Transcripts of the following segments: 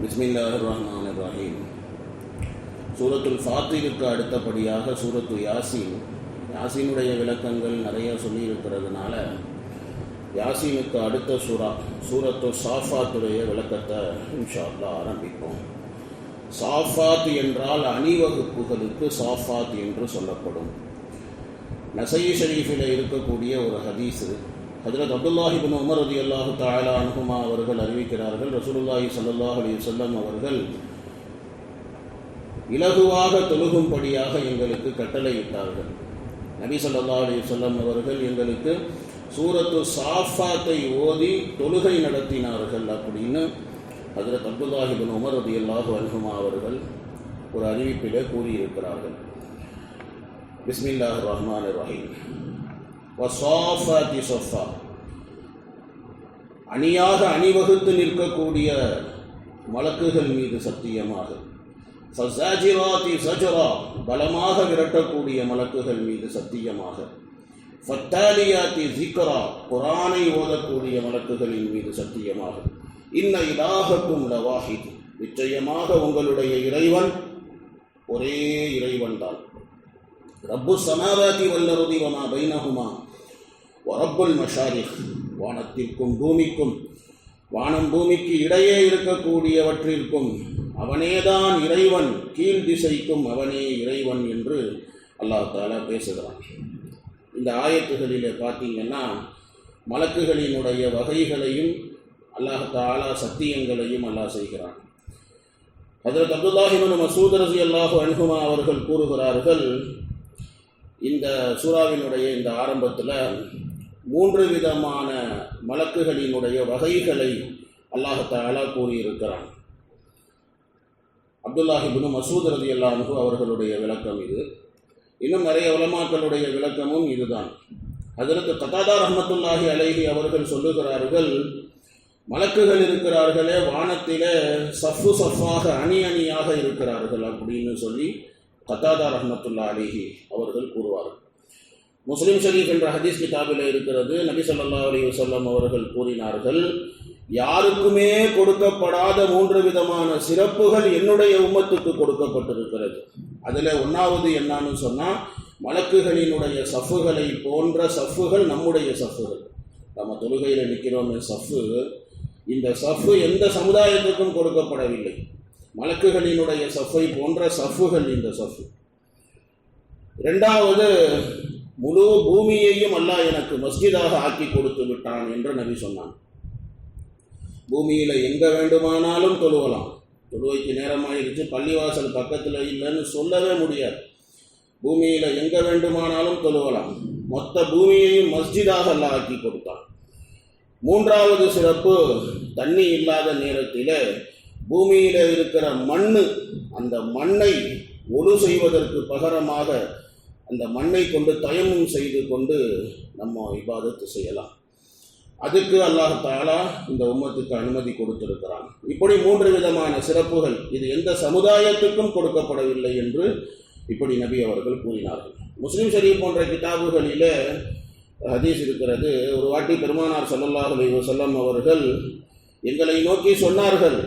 பிஸ்மில்லாஹிர் ரஹ்மானிர் ரஹீம். சூரத்துல் ஃபாத்திருக்கு அடுத்தபடியாக சூரத்து யாசீனுடைய விளக்கங்கள் நிறைய சொல்லியிருக்கிறதுனால யாசீனுக்கு அடுத்த சூரத்து சாஃபாத்துடைய விளக்கத்தை இன்ஷா அல்லாஹ் ஆரம்பிப்போம். சாஃபாத் என்றால் அணிவகுப்புகளுக்கு சாஃபாத் என்று சொல்லப்படும். நஸை ஷரீஃபில் இருக்கக்கூடிய ஒரு ஹதீஸு, ஹஜ்ரத் அப்துல்லாஹ் இப்னு உமர் ரலியல்லாஹு தஆலா அன்ஹுமா அவர்கள் அறிவிக்கிறார்கள், ரசூலுல்லாஹி ஸல்லல்லாஹு அலைஹி வஸல்லம் அவர்கள் இலகுவாக தொழுகும்படியாக எங்களுக்கு கட்டளையிட்டார்கள். நபி ஸல்லல்லாஹு அலைஹி வஸல்லம் அவர்கள் எங்களுக்கு சூரத்து சாஃபாத்தை ஓதி தொழுகை நடத்தினார்கள் அப்படின்னு ஹஜ்ரத் அப்துல்லாஹ் இப்னு உமர் ரலியல்லாஹு அன்ஹுமா அவர்கள் ஒரு அறிவிப்பிலே கூறியிருக்கிறார்கள். பிஸ்மில்லாஹிர் ரஹ்மானிர் ரஹீம். வஸாஃபாத்தி ஸஃபா, அணியாக அணிவகுத்து நிற்கக்கூடிய மலக்குகள் மீது சத்தியமாக. ஃபஸாஜிராத்தி ஸஜ்ரா, பலமாக விரட்டக்கூடிய மலக்குகள் மீது சத்தியமாக. ஃபத்தாலியாத்தி ஸிக்ரா, குர்ஆனை ஓதக்கூடிய மலக்குகளின் மீது சத்தியமாக. இன்ன இலாஹக்கும் லவாஹித், நிச்சயமாக உங்களுடைய இறைவன் ஒரே இறைவன் தான். ரப்பு ஸமாவாதி வல் அர்தி வமா பைனஹுமா வ ரப்புல் மஷாரிக், வானத்திற்கும் பூமிக்கும் வானம் பூமிக்கு இடையே இருக்கக்கூடியவற்றிற்கும் அவனேதான் இறைவன், கீழ் திசைக்கும் அவனே இறைவன் என்று அல்லாஹ் தஆலா பேசுகிறான். இந்த ஆயத்துகளிலே பார்த்தீங்கன்னா மலக்குகளினுடைய வகைகளையும் அல்லாஹ் தஆலா சத்தியங்களையும் அல்லாஹ் செய்கிறான். ஹஜ்ரத் அப்துல்லாஹ் இப்னு மஸ்ஊத் ரலியல்லாஹு அன்ஹுமா அவர்கள் கூறுகிறார்கள், இந்த சூறாவினுடைய இந்த ஆரம்பத்தில் 3 விதமான மலக்குகளினுடைய வகைகளை அல்லாஹ் தஆலா கூறியிருக்கிறான். அப்துல்லாஹ் இப்னு மஸ்ஊத் ரலியல்லாஹு அன்ஹு அவர்களுடைய விளக்கம் இது. இன்னும் நிறைய உலமாக்களுடைய விளக்கமும் இதுதான். ஹஜ்ரத் கதாதா ரஹ்மத்துல்லாஹி அலைஹி அவர்கள் சொல்லுகிறார்கள், மலக்குகள் இருக்கிறார்களே வானத்திலே சஃப்பு சஃப்பாக அணி அணியாக இருக்கிறார்கள் அப்படின்னு சொல்லி கதாதா ரஹ்மத்துல்லாஹி அலைஹி அவர்கள் கூறுவார்கள். முஸ்லிம் ஷரீஃப் என்ற ஹதீஸ் கிதாபில் இருக்கிறது. நபி ஸல்லல்லாஹு அலைஹி வஸல்லம் அவர்கள் கூறினார்கள், யாருக்குமே கொடுக்கப்படாத 3 விதமான சிறப்புகள் என்னுடைய உம்மத்துக்கு கொடுக்கப்பட்டிருக்கிறது. அதில் 1வது என்னன்னு சொன்னால், மலக்குகளினுடைய சஃப்புகளை போன்ற சஃப்புகள் நம்முடைய சஃப்புகள். நம்ம தொழுகையில் நிற்கிறோமே சஃப்பு, இந்த சஃப்பு எந்த சமுதாயத்துக்கும் கொடுக்கப்படவில்லை. மலக்குகளினுடைய சஃப்பை போன்ற சஃப்புகள் இந்த சஃப்பு. 2வது, முழு பூமியையும் அல்லாஹ் எனக்கு மஸ்ஜிதாக ஆக்கி கொடுத்து விட்டான் என்று நபி சொன்னான். பூமியில் எங்கே வேண்டுமானாலும் தொழுவலாம். தொழுவைக்கு நேரமாகிடுச்சு, பள்ளிவாசல் பக்கத்தில் இல்லைன்னு சொல்லவே முடியாது. பூமியில் எங்கே வேண்டுமானாலும் தொழுவலாம். மொத்த பூமியையும் மஸ்ஜிதாக அல்லாஹ் ஆக்கி கொடுத்தான். 3வது சிறப்பு, தண்ணி இல்லாத நேரத்தில் பூமியில் இருக்கிற அந்த மண்ணை ஒழு செய்வதற்கு பகரமாக அந்த மண்ணை கொண்டு தயமும் செய்து கொண்டு நம்ம இபாதத்து செய்யலாம். அதுக்கு அல்லாஹ் தஆலா இந்த உம்மத்துக்கு அனுமதி கொடுத்திருக்கிறான். இப்படி 3 விதமான சிறப்புகள் இது எந்த சமுதாயத்துக்கும் கொடுக்கப்படவில்லை என்று இப்படி நபி அவர்கள் கூறினார்கள். முஸ்லிம் ஷரீஃப் போன்ற கிதாபுகளிலே ஹதீஸ் இருக்கிறது. ஒரு வாட்டி பெருமானார் ஸல்லல்லாஹு அலைஹி வஸல்லம் அவர்கள் எங்களை நோக்கி சொன்னார்கள்,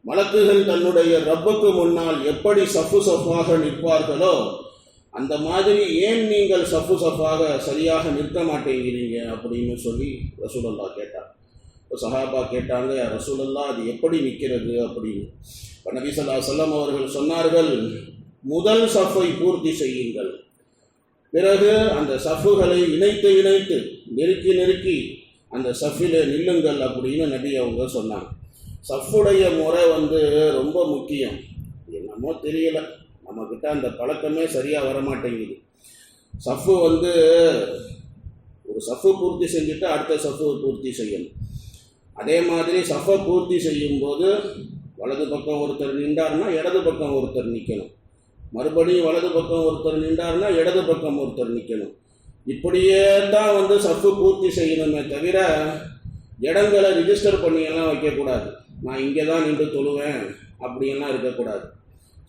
மலக்குகள் தன்னுடைய ரப்புக்கு முன்னால் எப்படி சஃப்பு சஃப்பாக நிற்பார்களோ அந்த மாதிரி ஏன் நீங்கள் சஃப்பு சஃப்பாக சரியாக நிற்க மாட்டேங்கிறீங்க அப்படின்னு சொல்லி ரசூலுல்லாஹ் கேட்டார். சஹாபா கேட்டாங்க, ரசூலுல்லாஹ் அது எப்படி நிற்கிறது அப்படின்னு. நபி ஸல்லல்லாஹு அலைஹி வஸல்லம் அவர்கள் சொன்னார்கள், முதல் சஃப்பை பூர்த்தி செய்யுங்கள், பிறகு அந்த சஃப்புகளை இணைத்து நெருக்கி அந்த சஃபிலே நில்லுங்கள் அப்படின்னு நபி அவங்க சொன்னாங்க. சஃப்புடைய முறை ரொம்ப முக்கியம். என்னமோ தெரியல, நம்மக்கிட்ட அந்த பழக்கமே சரியாக வரமாட்டேங்குது. சஃப்பு ஒரு சஃப்பு பூர்த்தி செஞ்சுட்டு அடுத்த சஃப்பு பூர்த்தி செய்யணும். அதே மாதிரி சஃப்பை பூர்த்தி செய்யும்போது வலது பக்கம் ஒருத்தர் நின்றார்னா இடது பக்கம் ஒருத்தர் நிற்கணும். மறுபடியும் வலது பக்கம் ஒருத்தர் நின்றார்னா இடது பக்கம் ஒருத்தர் நிற்கணும். இப்படியே தான் சஃப்பு பூர்த்தி செய்யணுமே தவிர இடங்களை ரிஜிஸ்டர் பண்ணியெல்லாம் வைக்கக்கூடாது. நான் இங்கே தான் நின்று தொழுவேன் அப்படியெல்லாம் இருக்கக்கூடாது.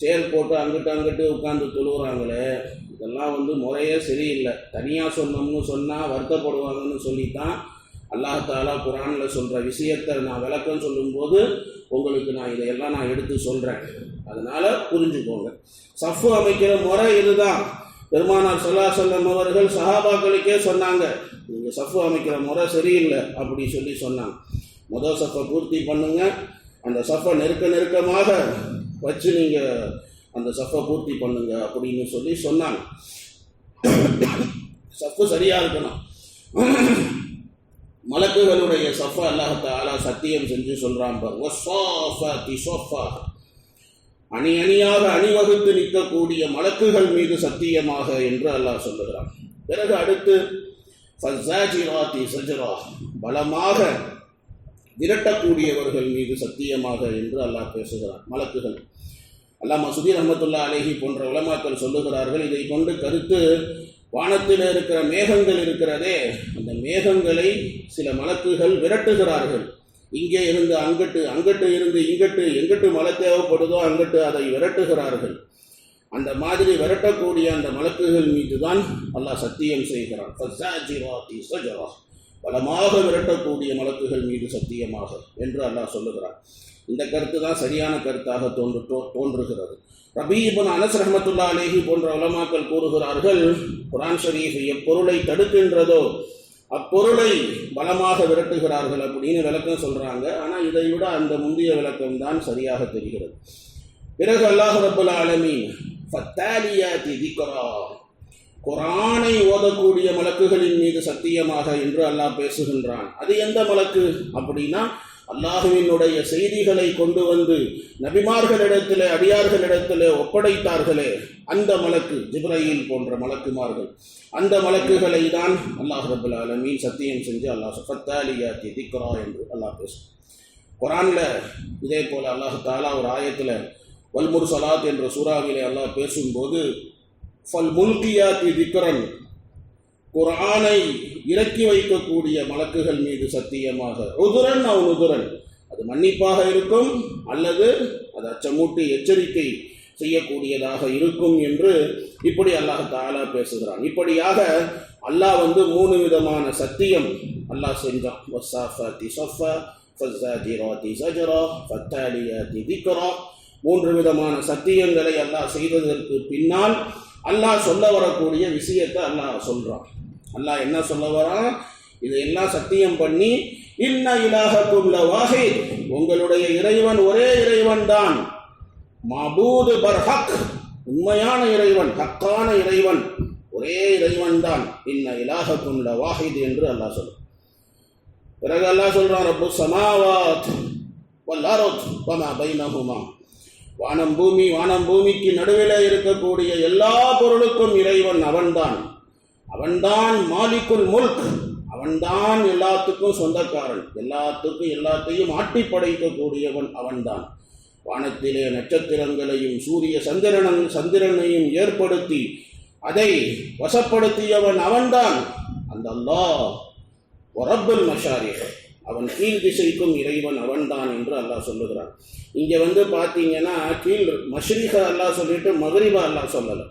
சேர் போட்டு அங்கிட்டு உட்காந்து தொழுகிறாங்களே, இதெல்லாம் முறையே சரியில்லை. தனியாக சொன்னோம்னு சொன்னால் வருத்தப்படுவாங்கன்னு சொல்லித்தான் அல்லாஹ் தஆலா குர்ஆனில் சொல்கிற விஷயத்தை நான் விளக்கம் சொல்லும்போது உங்களுக்கு நான் இதையெல்லாம் நான் எடுத்து சொல்கிறேன், அதனால் புரிஞ்சுக்கோங்க. சஃப்பு அமைக்கிற முறை இதுதான். பெருமானார் ஸல்லல்லாஹு அலைஹி வஸல்லம் அவர்கள் சஹாபாக்களுக்கே சொன்னாங்க, நீங்கள் சஃப்பு அமைக்கிற முறை சரியில்லை அப்படி சொன்னாங்க. முதல் சஃப்பை பூர்த்தி பண்ணுங்க, அந்த சஃப்பை நெருக்கமாக வச்சு நீங்கள் அந்த சஃப்பை பூர்த்தி பண்ணுங்க அப்படின்னு சொன்னாங்க. சஃப்பு சரியாக இருக்கணும். மலக்குகளுடைய சஃபா அல்லாஹ் தஆலா சத்தியம் செஞ்சு சொல்றான் பாருங்க, வஸ்ஸாஃபாத்தி ஸஃபா, அணி அணியாக அணிவகுத்து நிற்கக்கூடிய மலக்குகள் மீது சத்தியமாக என்று அல்லாஹ் சொல்லுகிறான். பிறகு அடுத்து ஃபஸ்ஸாஜிராத்தி ஸஜ்ரா, பலமாக விரட்டக்கூடியவர்கள் மீது சத்தியமாக என்று அல்லாஹ் பேசுகிறான். மலக்குகள் அல்லாமா சுதீர் ரஹ்மத்துல்லாஹி அலைஹி போன்ற உலமாக்கள் சொல்லுகிறார்கள், இதை கொண்டு கருத்து வானத்தில் இருக்கிற மேகங்கள் இருக்கிறதே, அந்த மேகங்களை சில மலக்குகள் விரட்டுகிறார்கள். இங்கே இருந்து அங்கட்டு, அங்கட்டு இருந்து இங்கட்டு, எங்கட்டு மழை தேவைப்படுதோ அங்கட்டு அதை விரட்டுகிறார்கள். அந்த மாதிரி விரட்டக்கூடிய அந்த மலக்குகள் மீது தான் அல்லாஹ் சத்தியம் செய்கிறான். பலமாக விரட்டக்கூடிய மலக்குகள் மீது சத்தியமாக என்று அல்லாஹ் சொல்லுகிறான். இந்த கருத்து தான் சரியான கருத்தாக தோன்றுகிறது. ரபீ இப்னு அனஸ் ரஹ்மத்துல்லாஹி அலைஹி போன்ற உலமாக்கள் கூறுகிறார்கள், குர்ஆன் ஷரீஃப் எப்பொருளை தடுக்கின்றதோ அப்பொருளை பலமாக விரட்டுகிறார்கள் அப்படின்னு விளக்கம் சொல்றாங்க. ஆனால் இதை விட அந்த முந்தைய விளக்கம் தான் சரியாக தெரிகிறது. பிறகு அல்லாஹ் ரப்பல் ஆலமீன் ஃபத்தாலியாத்தி திக்ரா, குர்ஆனை ஓதக்கூடிய மலக்குகளின் மீது சத்தியமாக என்று அல்லாஹ் பேசுகின்றான். அது எந்த மலக்கு அப்படின்னா, அல்லாஹுவினுடைய செய்திகளை கொண்டு வந்து நபிமார்களிடத்திலே அடியார்களிடத்திலே ஒப்படைத்தார்களே அந்த மலக்கு, ஜிப்ரீல் போன்ற மலக்குமார்கள், அந்த மலக்குகளை தான் அல்லாஹ் ரப்பல் ஆலமீன் சத்தியம் செஞ்சு அல்லாஹ் ஃபத்தாலியாத்தி திக்ரா என்று அல்லாஹ் பேசும். குர்ஆன்ல இதே போல அல்லாஹ் தஆலா ஒரு ஆயத்தில் வல் முர்சலாத் என்ற சூறாவிலே அல்லாஹ் பேசும்போது ஃபல் முல்கியாத்தி திக்ரன், குர்ஆனை இறக்கி வைக்கக்கூடிய மலக்குகள் மீது சத்தியமாக, உதுரன் அவ் நுதுரன், அது மன்னிப்பாக இருக்கும் அல்லது அது அச்சமூட்டி எச்சரிக்கை செய்யக்கூடியதாக இருக்கும் என்று இப்படி அல்லாஹ் தஆலா பேசுகிறான். இப்படியாக அல்லாஹ் 3 விதமான சத்தியம் அல்லாஹ் செஞ்சான். வஸ்ஸாஃபாத்தி ஸஃபா, ஃபஸ்ஸாஜிராத்தி ஸஜ்ரா, ஃபத்தாலியாத்தி திக்ரா. 3 விதமான சத்தியங்களை அல்லாஹ் செய்ததற்கு பின்னால் அல்லாஹ் சொல்ல வரக்கூடிய விஷயத்தை அல்லாஹ் சொல்றான். அல்லாஹ் என்ன சொல்ல வரான்? இதையெல்லாம் சத்தியம் பண்ணி, இன்ன இலாஹக்கும் லவாஹித், உங்களுடைய இறைவன் ஒரே இறைவன் தான், மபூது பர்ஹக், உண்மையான இறைவன், ஹக்கான இறைவன், ஒரே இறைவன் தான், இன்ன இலாஹக்கும் லவாஹித் என்று அல்லாஹ் சொல்றான். பிறகு அல்லாஹ் சொல்றான், ரப்புஸ் ஸமாவாத் வல் அர்த் வமா பைனஹுமா, வானம் பூமிக்கு நடுவில் இருக்கக்கூடிய எல்லா பொருளுக்கும் இறைவன் அவன்தான். அவன்தான் மாலிக்குல் முல்க், அவன்தான் எல்லாத்துக்கும் சொந்தக்காரன், எல்லாத்தையும் ஆட்டி படைக்கக்கூடியவன் அவன்தான். வானத்திலே நட்சத்திரங்களையும் சூரிய சந்திரனையும் ஏற்படுத்தி அதை வசப்படுத்தியவன் அவன்தான். அந்த அல்லாஹ் ரப்புல் மஷாரிக், அவன் கீழ் திசைக்கும் இறைவன் அவன்தான் என்று அல்லாஹ் சொல்லுகிறான். இங்கே பார்த்தீங்கன்னா கீழ் மஷ்ரிக அல்லாஹ் சொல்லிட்டு மக்ரிபா அல்லாஹ் சொல்லலை.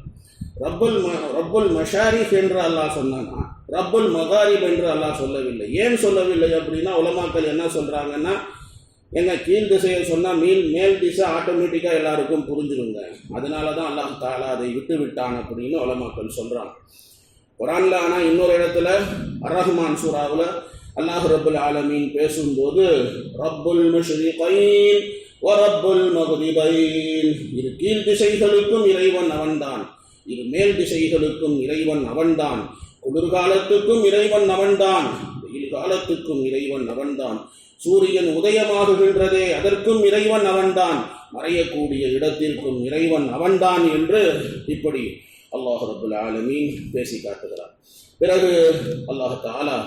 ரப்புல் மஷாரிக் என்று அல்லாஹ் சொன்னானா, ரப்புல் மகாரிப் என்று அல்லாஹ் சொல்லவில்லை. ஏன் சொல்லவில்லை அப்படின்னா, உலமாக்கள் என்ன சொல்றாங்கன்னா, என்ன கீழ் திசையை சொன்னால் மேல் திசை ஆட்டோமேட்டிக்காக எல்லாருக்கும் புரிஞ்சிருங்க, அதனால தான் அல்லாஹ் தஆலா அதை விட்டு விட்டான் அப்படின்னு உலமாக்கள் சொல்றாங்க. குர்ஆன்ல ஆனால் இன்னொரு இடத்துல அர்-ரஹ்மான் சூராவில் அல்லாஹ் ரப்புல் ஆலமீன் பேசும்போது ரப்புல் மஷ்ரிகைன் வ ரப்புல் மக்ரிபைன், இரு கீழ் திசைகளுக்கும் இறைவன் அவன்தான், இரு மேல் திசைகளுக்கும் இறைவன் அவன்தான், குளிர்காலத்துக்கும் இறைவன் அவன்தான், வெயில் காலத்துக்கும் இறைவன் அவன்தான், சூரியன் உதயமாகுகின்றதே அதற்கும் இறைவன் அவன்தான், மறையக்கூடிய இடத்திற்கும் இறைவன் அவன்தான் என்று இப்படி அல்லாஹ் ரப்புல் ஆலமீன் பேசி காட்டுகிறார். பிறகு அல்லாஹ் தஆலா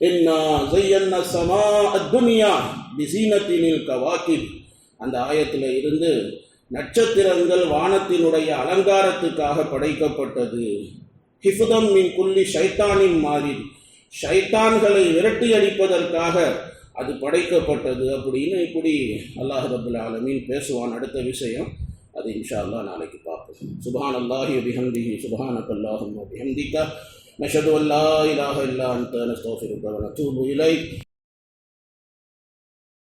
இன்னா ஸய்யன்னா ஸமாஅ துன்யா பிஸீனத்தினில் கவாகிப், அந்த ஆயத்தில் இருந்து நட்சத்திரங்கள் வானத்தினுடைய அலங்காரத்துக்காக படைக்கப்பட்டது, ஹிஃபுதம் மின் குல்லி ஷைத்தானின் மாறி, ஷைத்தான்களை விரட்டி அடிப்பதற்காக அது படைக்கப்பட்டது அப்படின்னு இப்படி அல்லாஹ் ரப்புல் ஆலமீன் பேசுவான். அடுத்த விஷயம் அது இன்ஷா அல்லாஹ் நாளைக்கு பார்ப்போம். சுப்ஹானல்லாஹி வ பிஹம்திஹி, சுப்ஹானக்கல்லாஹும்ம வ பிஹம்திக, நஷ்ஹது அன் லா இலாஹா இல்லா அன்த நஸ்தக்ஃபிருக வ நத்தூபு இலைக்.